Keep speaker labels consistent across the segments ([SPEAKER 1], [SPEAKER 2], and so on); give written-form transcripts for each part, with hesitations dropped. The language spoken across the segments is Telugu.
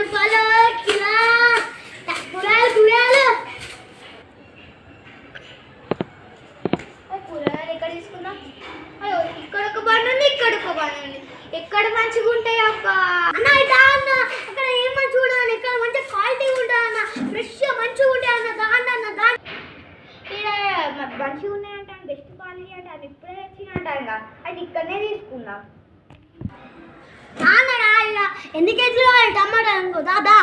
[SPEAKER 1] రూపాయలు కిలో కూరగాయలు ఎక్కడ తీసుకుందాం? అయ్యో ఇక్కడ ఒక బండి ఉంది, ఇక్కడ ఒక బండి ఉంది. ఎక్కడ మంచిగా ఉంటాయి అబ్బా అన్న? ఇదా అన్న, అక్కడ ఏం మంచిగా ఉంటుంది, ఇక్కడ మంచి క్వాలిటీ ఉంటుంది అన్న, ఫ్రెష్ మంచిగా ఉంటాయి అన్న. దాండి అన్న దాండి ఇక్కడ మంచిగా ఉన్నాయంట, బెస్ట్ క్వాలిటీ అంటే అది ఇప్పుడే వచ్చినట్ట. ఇంకా అది ఇక్కడనే తీసుకుందాం అన్నరా. ఇలా ఎన్ని కేజీలు కావాలి టమాటా? అనుకో దాదా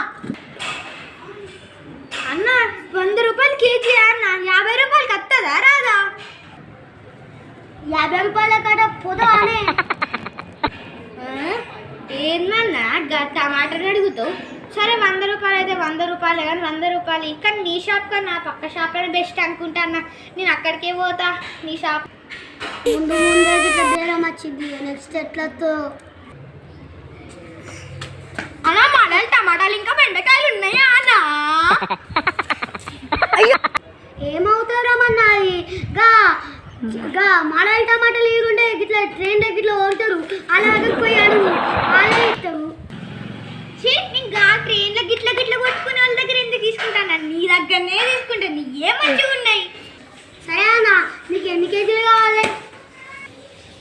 [SPEAKER 1] అన్న 100 రూపాయలు కేజీ అన్న. 50 రూపాయలకి వస్తుందా రాదా? 50 రూపాయల కాడ పోదా అనే ఏందన్నా టమాటాని అడుగుతావు? సరే 100 రూపాయలు అయితే 100 రూపాయలే, కానీ 100 రూపాయలు ఇక్కడ నీ షాప్ కన్నా నా పక్క షాప్లోనే బెస్ట్ అనుకుంటా అన్న. నేను అక్కడికే పోతా నీ షాప్. ముందు బేరం వచ్చింది, నెక్స్ట్ ఎట్లతో అన్నా? మడలు టమాటాలు ఇంకా బెండకాయలు ఉన్నాయా అన్న? ఏమవుతారమ్మన్నా గా గా మడలు టమాటాలు ఈరుంటే ఇట్లా ట్రైన్ దగ్గర ఇట్లా పోతారు, అలా పోయాడు అలా ఇస్తారు. ఇంకా ట్రైన్లో గిట్ల గిట్ల కొట్టుకునే వాళ్ళ దగ్గర ఎందుకు తీసుకుంటాను? నీ దగ్గరనే తీసుకుంటాను, నీ ఏ మంచిగా ఉన్నాయి. సరే అన్న, నీకు ఎన్ని కేజీలు కావాలి?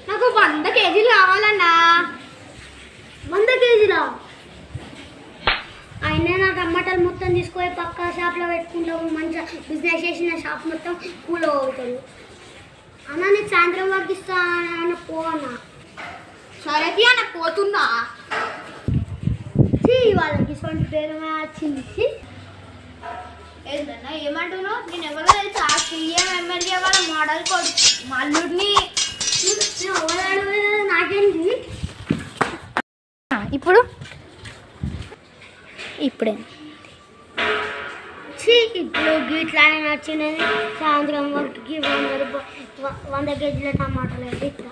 [SPEAKER 1] నాకు 100 కేజీలు కావాలన్నా. 100 కేజీలా? అయినా నా టమాటాలు మొత్తం తీసుకొని పక్క షాప్లో పెట్టుకుంటాము, మంచిగా బిజినెస్ చేసిన షాప్ మొత్తం కూల్ అవుతాడు అన్న. నీకు సాయంత్రం వరకు ఇస్తా అన్న, పో అన్న. సరే అన్న, పోతున్నా. వాళ్ళకి ఇటువంటి పేరుమే వచ్చింది. ఏంటన్నా ఏమంటున్నావు? నేను ఎవరో తెలుసా, సీఎం ఎమ్మెల్యే వాళ్ళ మోడల్ మల్లుడిని. నాకేంటి ఇప్పుడు? ఇప్పుడే ఇప్పుడు గిట్లా నచ్చినది. సాయంత్రం వరకు 100 కేజీల టమాటాలు అయితే ఇస్తా.